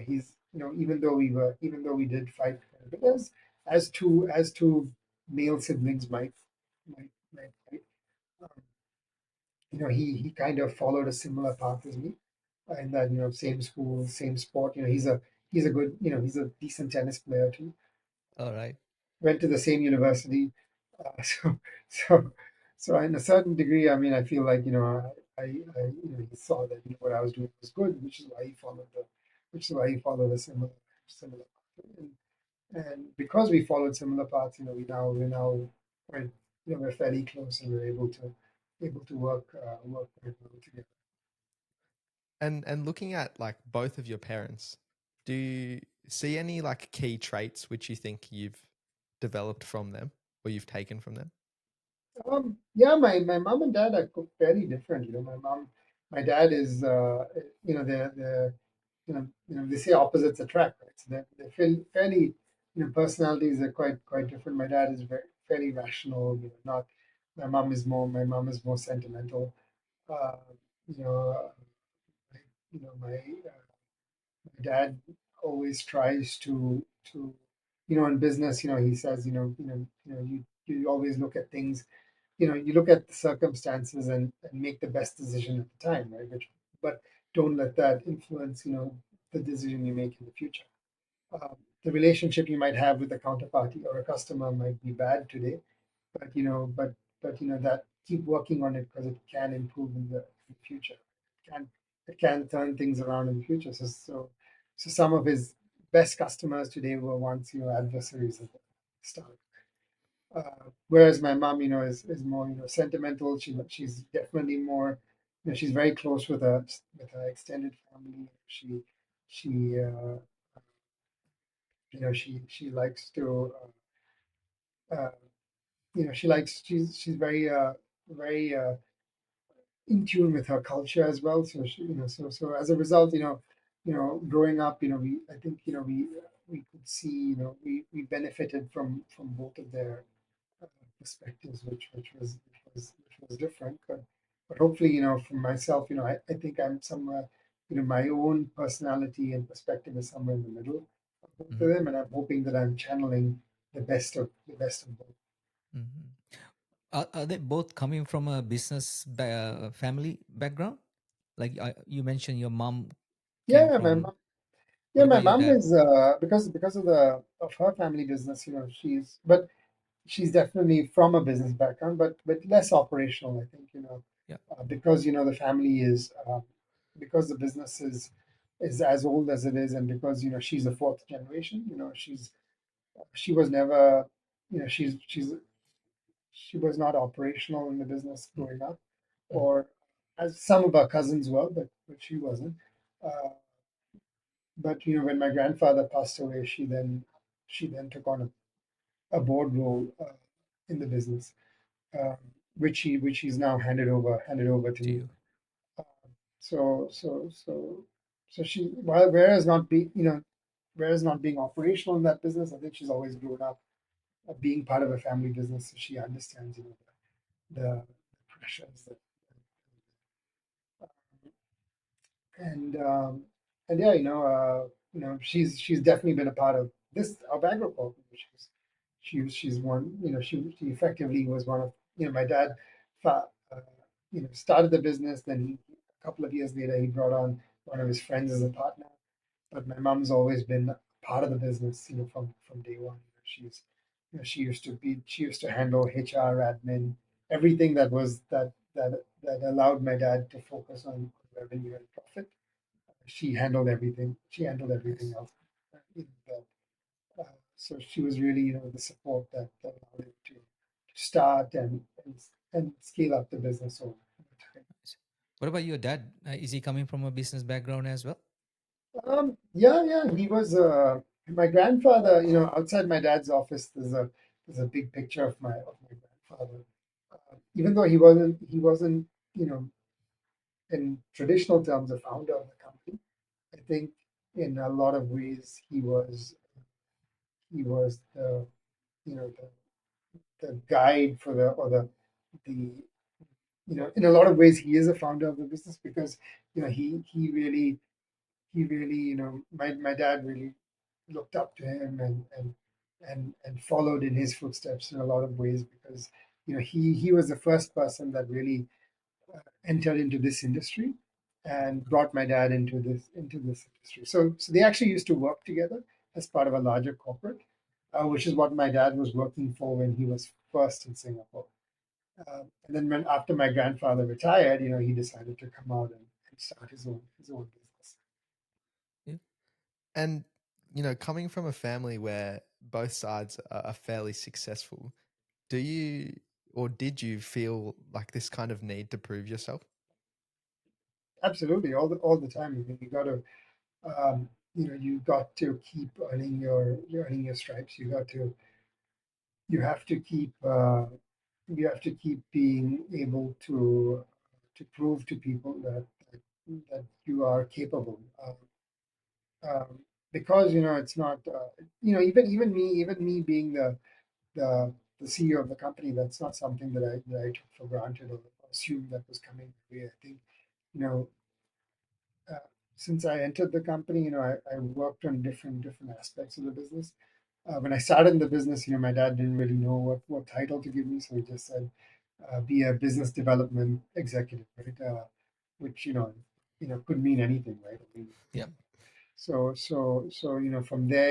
he's, even though we did fight quite a bit, as two male siblings might fight. Um, he kind of followed a similar path as me, in that, same school, same sport. He's a good, he's a decent tennis player too. All right. Went to the same university. So, so, so in a certain degree, I mean, I feel like, he saw that, what I was doing was good, which is why he followed a similar path. And because we followed similar paths, we're now quite, we're fairly close, and we're able to work quite well together. And looking at like both of your parents, do you see any like key traits which you think you've developed from them or you've taken from them? Yeah, my mom and dad are fairly different. My dad is, they're they say opposites attract, right? So they're fairly, personalities are quite different. My dad is fairly rational. Not my mom is more sentimental. Uh, you know, my, my dad always tries to in business. He says, you always look at things, you look at the circumstances, and make the best decision at the time, right? But don't let that influence, the decision you make in the future. The relationship you might have with a counterparty or a customer might be bad today, but that keep working on it, because it can improve in the future. It can turn things around in the future. So some of his best customers today were once, adversaries at the start. Whereas my mom, is more, sentimental. She's definitely more, she's very close with her extended family. She, she likes to, uh, she's very in tune with her culture as well. So so as a result, growing up, I think, we could see, we benefited from both of their uh, perspectives, which was different. But hopefully, for myself, I think I'm somewhere, my own personality and perspective is somewhere in the middle of both of Mhm. them, and I'm hoping that I'm channeling the best of both. Mhm. Are they both coming from a business family background? Like you mentioned, your mom came Yeah, from. yeah, What my about your mom dad? is because of her family business. She's definitely from a business background, but less operational. I think, Yeah. because the family is because the business is as old as it is, and because she's a fourth generation. She was never, she was not operational in the business growing up, Mm-hmm. or as some of our cousins were, but she wasn't. Uh, but when my grandfather passed away, she then took on a board role in the business, um, which he's now handed over to To me. you. Uh, so she, whereas not be whereas not being operational in that business, I think she's always grown up being part of a family business, so she understands the pressures that, and and yeah, she's definitely been a part of this of AgroCorp. She's one, she effectively was one of, my dad started the business, then a couple of years later he brought on one of his friends as a partner. But my mom's always been part of the business, from day one. She used to handle HR, admin, everything that allowed my dad to focus on revenue and profit. She handled everything Nice. else. So she was really, the support that allowed him to start and scale up the business over time. Nice. What about your dad? Is he coming from a business background as well? Yeah, yeah, he was my grandfather. Outside my dad's office, there's a big picture of my grandfather. Even though he wasn't, you know, in traditional terms, a founder of the company. I think in a lot of ways he was the guide for the in a lot of ways he is a founder of the business, because he really, my dad really looked up to him, and followed in his footsteps in a lot of ways, because he was the first person that really entered into this industry and brought my dad into this industry. So they actually used to work together as part of a larger corporate, which is what my dad was working for when he was first in Singapore. And then after my grandfather retired, he decided to come out and start his own business. Yeah. And, coming from a family where both sides are fairly successful, do you or did you feel like this kind of need to prove yourself? Absolutely, all the time. You got to, you got to keep earning your stripes. You have to keep being able to prove to people that you are capable. Because it's not, even me being the the CEO of the company, that's not something that I took for granted or assumed that was coming my way. I think, you know, uh, since I entered the company, I worked on different aspects of the business. When I started in the business, my dad didn't really know what title to give me, so he just said, "Be a business development executive," right? Which could mean anything, right? I mean, Yeah. from there,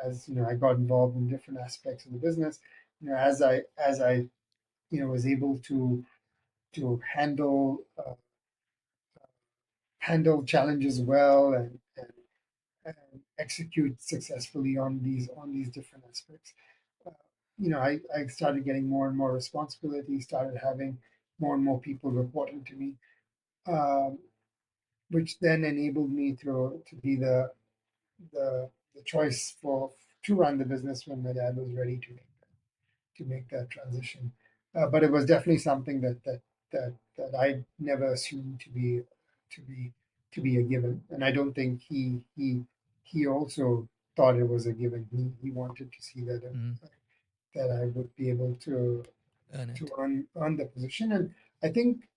as I got involved in different aspects of the business, as I was able to handle challenges well, and execute successfully on these different aspects. I started getting more and more responsibility, started having more and more people reporting to me, um, which then enabled me to be the choice for to run the business when my dad was ready to make that transition. But it was definitely something that I never assumed to be a given, and I don't think he also thought it was a given. He wanted to see Mm. that I would be able Earn to it. earn the position, and I think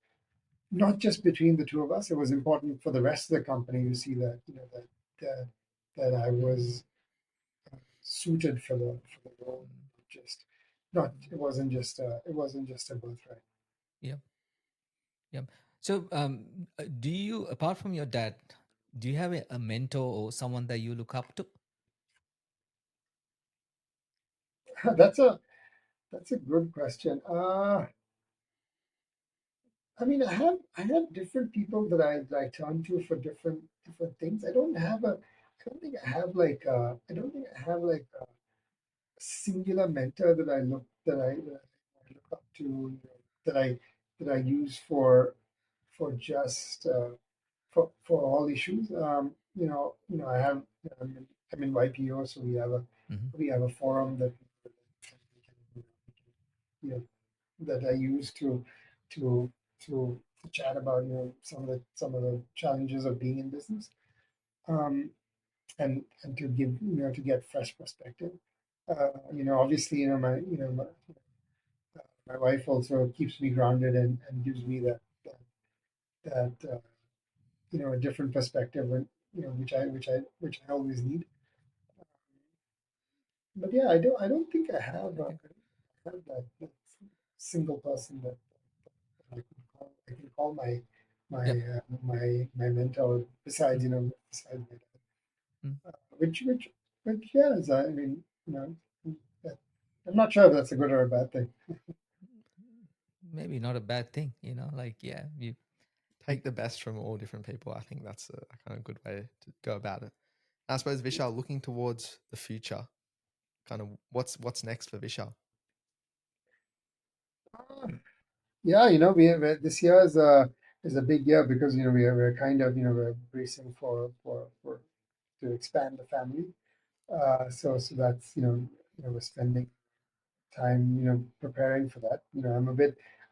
not just between the two of us, it was important for the rest of the company to see that that, that I Mm. was suited for the role, Mm. just not it wasn't just a birthright. Yeah. Yeah. So, do you, apart from your dad, do you have a mentor or someone that you look up to? that's a that's a good question. I mean, I have different people that I turn to for different things. I don't think I have like I don't think I have like a singular mentor that I look up to, that I use for just for all issues. I have I'm in YPO, so Hmm. we have a forum you know, that I use to to chat about some of the challenges of being in business, um, and to give to get fresh perspective. Obviously, my wife also keeps me grounded and gives me that a different perspective, and which I always need. But yeah, I don't think Okay. I have that single person that I can call Yep. my mentor besides Mm. besides my dad. Mm. Which yeah, I mean, that, I'm not sure if that's a good or a bad thing. Maybe not a bad thing, like, yeah, Take the best from all different people. I think that's a kind of good way to go about it. I suppose Vishal, looking towards the future, kind of what's next for Vishal? Uh, yeah, this year is a big year because we're kind of we're bracing for to expand the family. So that's we're spending time preparing for that.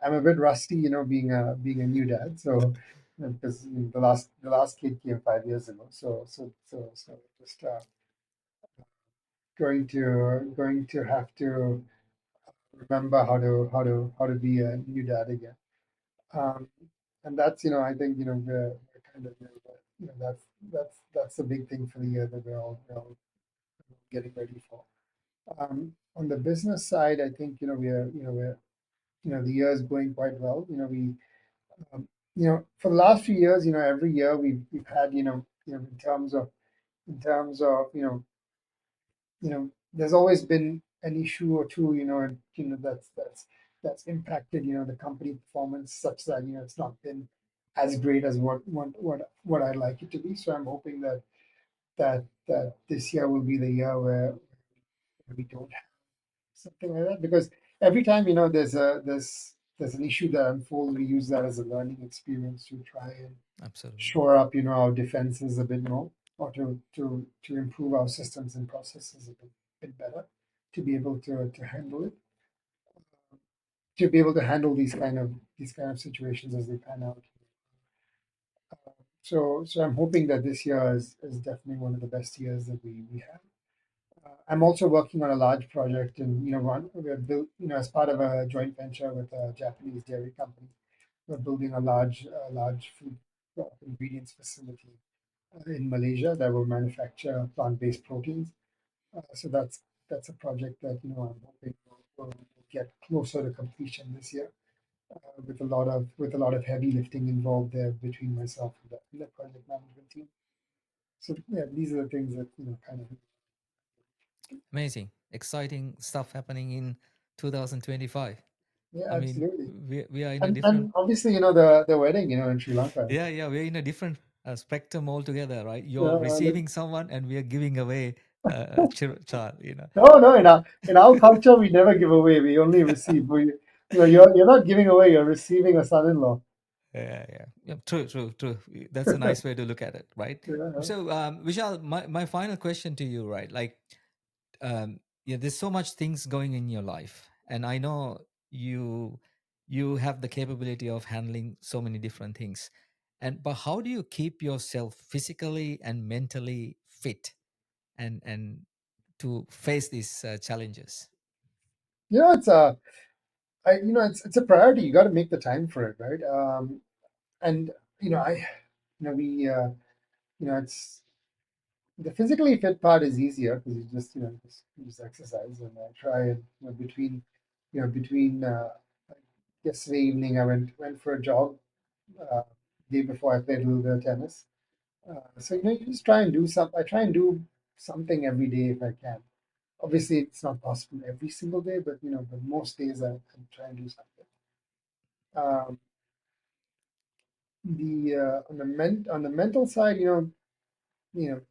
I'm a bit rusty, being a new dad. So because the last kid came 5 years ago, so just going to have to remember how to be a new dad again. Um, and that's I think we're kind of that's the big thing for the year that we're all getting ready for. On the business side, I think we're the year is going quite well. Um, for the last few years, every year we've had in terms of there's always been an issue or two, and that's impacted the company performance such that it's not been as great as what I'd like it to be. So I'm hoping that this year will be the year where we don't have something like that, because every time there's an issue that unfolds, we use that as a learning experience to try and Absolutely. shore up our defenses a bit more, or to improve our systems and processes a bit better, to be able to handle it, to be able to handle these kind of situations as they pan out. So I'm hoping that this year is definitely one of the best years that we have. I'm also working on a large project, and we're built as part of a joint venture with a Japanese dairy company. We're building a large food ingredients facility in Malaysia that will manufacture plant-based proteins. So that's a project that I'm hoping will get closer to completion this year, with a lot of heavy lifting involved there between myself and the project management team. So yeah, these are the things that kind of Amazing, exciting stuff happening in 2025. yeah, I mean, absolutely. we are in a And different, obviously the wedding in Sri Lanka. yeah, we're in a different spectrum altogether, right? You're Uh, like, receiving someone and we are giving away child, you know. No, no, in our culture, we never give away. We only receive. You're not giving away. You're receiving a son-in-law. Yeah. True, true, true. That's a nice way to look at it, right? Yeah. So, Vishal, my final question to you, right? Like, yeah, there's so much things going in your life, and I know you you have the capability of handling so many different things, and but how do you keep yourself physically and mentally fit and to face these challenges? You know, it's a priority. You got to make the time for it, right? And we, it's the physically fit part is easier because you just exercise, and I try and between like yesterday evening I went for a jog. Uh, Day before I played a little bit of tennis. So you just try and do some. I try and do something every day if I can. Obviously, it's not possible every single day, but but most days I try and do something. Um, the on the mental side,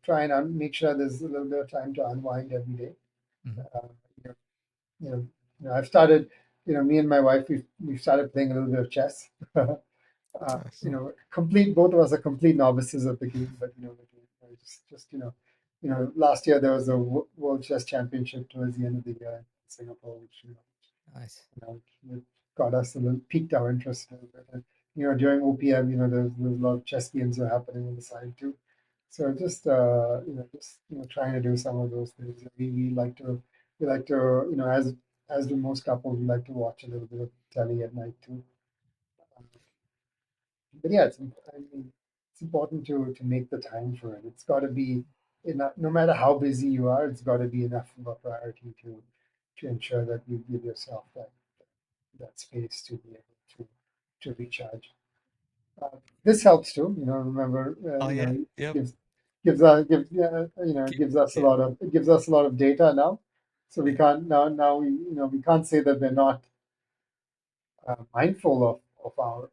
try and make sure there's a little bit of time to unwind every day. Mhm. Uh, you know, you know, I've started. Me and my wife we've started playing a little bit of chess. Nice. Complete both of us are complete novices of the game, but just last year there was a World Chess Championship towards the end of the year in Singapore, which Nice. it got us a little piqued our interest a little bit. And during OPM, there's a lot of chess games that are happening on the side too. So just trying to do some of those things. We like to as do most couples, we like to watch a little bit of telly at night too. But yeah, I mean, it's important to make the time for it. It's got to be enough, no matter how busy you are. It's got to be enough of a priority to ensure that you give yourself that space to be able to recharge. This helps too. Remember, Oh yeah. Yep. gives us a Yeah. lot of it gives us a lot of data now. So we Yeah. can't we can't say that we're not mindful of our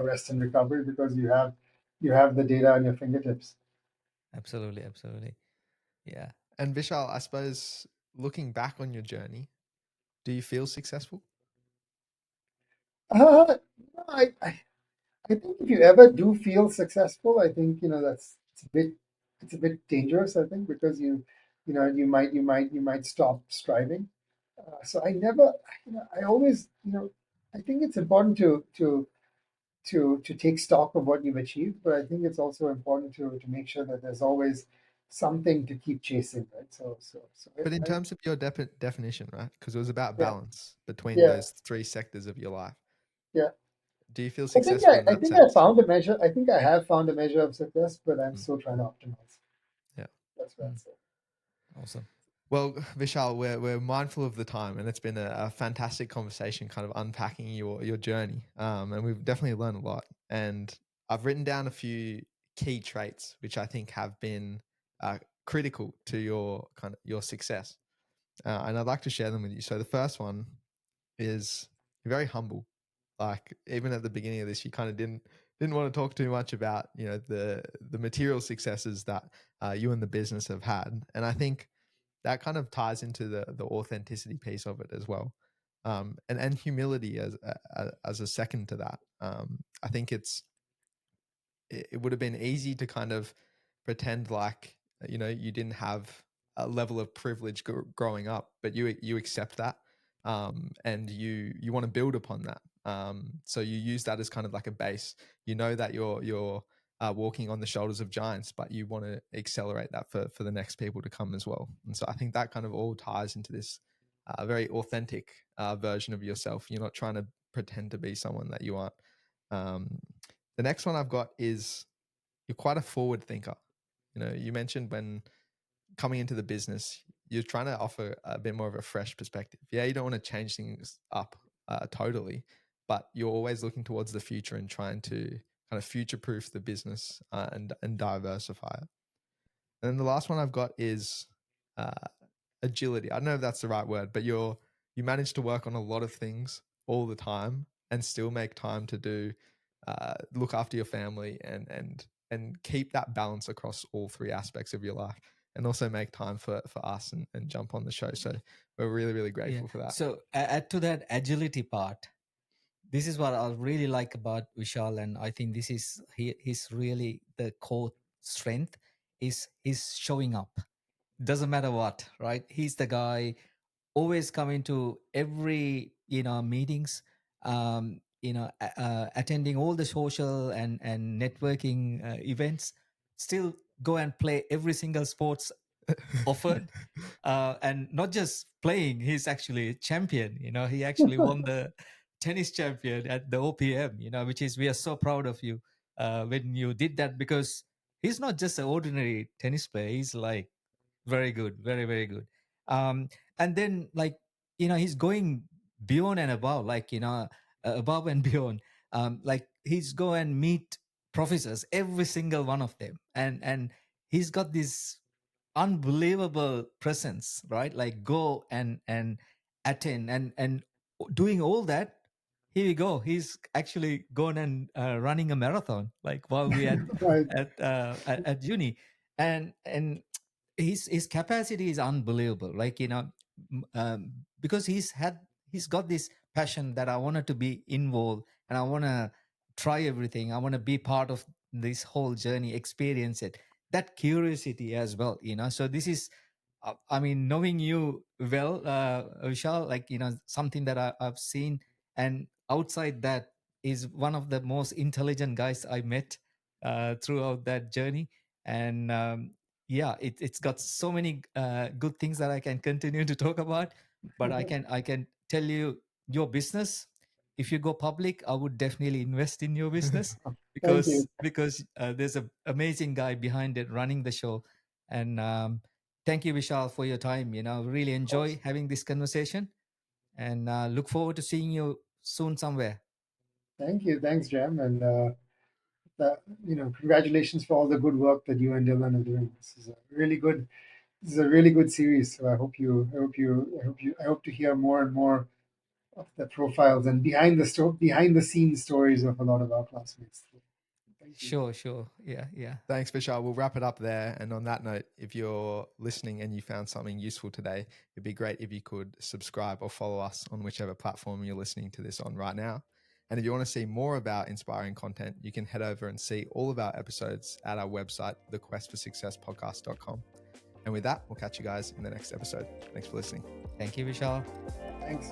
rest and recovery because you have the data on your fingertips. Absolutely. Absolutely. Yeah. And Vishal, I suppose looking back on your journey, do you feel successful? Uh, I think if you ever do feel successful, I think that's it's a bit dangerous. I think because you might stop striving. So I never, I always, I think it's important to take stock of what you've achieved, but I think it's also important to make sure that there's always something to keep chasing, right? So But in I terms of your definition, right? Because it was about yeah, balance between yeah, those three sectors of your life. yeah. Do you feel I think successful I, in I that think I sense? found a measure. I think I have found a measure of success, but I'm Mm, still trying to optimize. yeah. That's what I'd Mm. say. Awesome. Well, Vishal, we're mindful of the time, and it's been a fantastic conversation, kind of unpacking your journey. And we've definitely learned a lot. And I've written down a few key traits which I think have been critical to your success, and I'd like to share them with you. So the first one is you're very humble. Like even at the beginning of this, you kind of didn't want to talk too much about the material successes that you and the business have had, and I think that kind of ties into the authenticity piece of it as well, and humility as a second to that. I think it would have been easy to kind of pretend like you didn't have a level of privilege growing up, but you accept that, and you want to build upon that. So you use that as kind of like a base. You know that you're walking on the shoulders of giants, but you want to accelerate that for the next people to come as well. And so I think that kind of all ties into this very authentic version of yourself. You're not trying to pretend to be someone that you aren't. Um, the next one I've got is you're quite a forward thinker. You mentioned when coming into the business, you're trying to offer a bit more of a fresh perspective. Yeah, you don't want to change things up totally, but you're always looking towards the future and trying to kind of future proof the business and diversify it. And then the last one I've got is uh, agility. I don't know if that's the right word, but you manage to work on a lot of things all the time and still make time to do look after your family and keep that balance across all three aspects of your life. and also make time for us and jump on the show. So we're really, really grateful for that. So add to that agility part. This is what I really like about Vishal, and I think this is his really the core strength is he's showing up. Doesn't matter what, right? He's the guy always coming to every meetings, attending all the social and networking events. Still go and play every single sports offered, and not just playing, he's actually a champion. He actually won the tennis champion at the OPM, which is, we are so proud of you when you did that, because he's not just an ordinary tennis player. He's like very good, very, very good. And then, like, he's going beyond and above, like, above and beyond. Like, he's go and meet professors, every single one of them, and he's got this unbelievable presence, right? Like, go and attend and doing all that. Here we go, he's actually going and running a marathon, like, while we Right. at uni. And his capacity is unbelievable, like, because he's got this passion that I wanted to be involved, and I want to try everything, I want to be part of this whole journey, experience it, that curiosity as well. So this is, I mean, knowing you well, Vishal, like, something that I've seen, and outside that is one of the most intelligent guys I met throughout that journey. And yeah, it's got so many good things that I can continue to talk about, but I can tell you, your business, if you go public, I would definitely invest in your business, Thank you. because there's an amazing guy behind it running the show. And thank you, Vishal, for your time. Really Of course. enjoy having this conversation, and look forward to seeing you soon somewhere. Thank you. Thanks, Jam. And congratulations for all the good work that you and Dylan are doing. This is a really good series. So I hope to hear more and more of the profiles and behind the scenes stories of a lot of our classmates. Thank you. Sure, sure. Yeah, yeah. Thanks, Vishal. We'll wrap it up there. And on that note, if you're listening and you found something useful today, it'd be great if you could subscribe or follow us on whichever platform you're listening to this on right now. And if you want to see more about inspiring content, you can head over and see all of our episodes at our website, thequestforsuccesspodcast.com. And with that, we'll catch you guys in the next episode. Thanks for listening. Thank you, Vishal. Thanks.